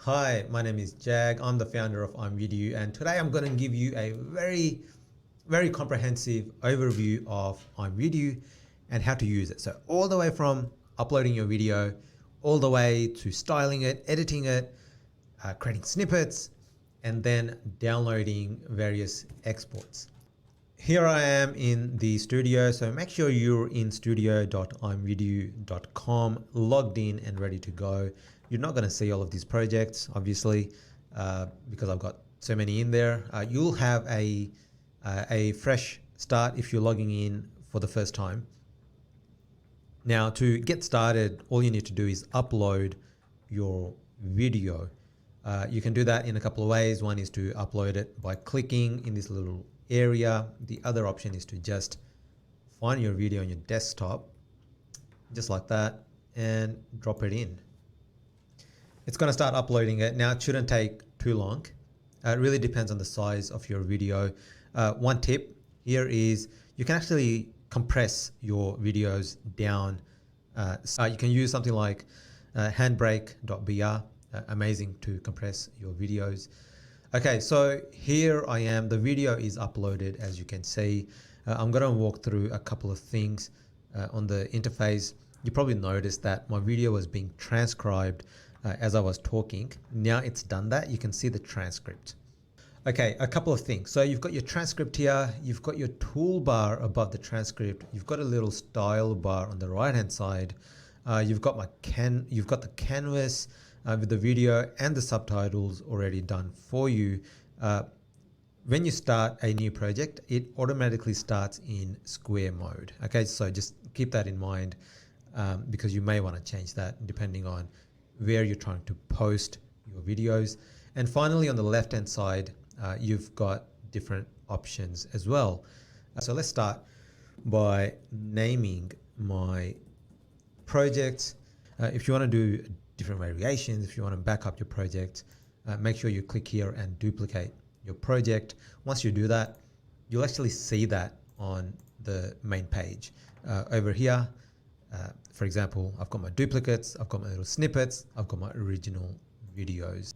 Hi, my name is Jag. I'm the founder of Imvidu, and today I'm going to give you a very comprehensive overview of Imvidu and how to use it. So all the way from uploading your video, all the way to styling it, editing it, creating snippets, and then downloading various exports. Here I am in the studio, so make sure you're in studio.imvidu.com, logged in and ready to go. You're not going to see all of these projects, obviously, because I've got so many in there. You'll have a fresh start if you're logging in for the first time. Now, to get started, all you need to do is upload your video. You can do that in a couple of ways. One is to upload it by clicking in this little area. The other option is to just find your video on your desktop, just like that, and drop it in. It's going to start uploading it. Now, it shouldn't take too long. It really depends on the size of your video. One tip here is you can actually compress your videos down. You can use something like handbrake.br, amazing to compress your videos. Okay, so here I am. The video is uploaded, as you can see. I'm going to walk through a couple of things on the interface. You probably noticed that my video was being transcribed as I was talking. Now it's done that. You can see the transcript. Okay, a couple of things. So you've got your transcript here. You've got your toolbar above the transcript. You've got a little style bar on the right-hand side. You've got the canvas with the video and the subtitles already done for you. When you start a new project, it automatically starts in square mode. Okay, so just keep that in mind because you may want to change that depending on where you're trying to post your videos. And finally, on the left-hand side, you've got different options as well. So let's start by naming my project. If you want to do different variations, if you want to back up your project, make sure you click here and duplicate your project. Once you do that, you'll actually see that on the main page. Over here, for example, I've got my duplicates, I've got my little snippets, I've got my original videos.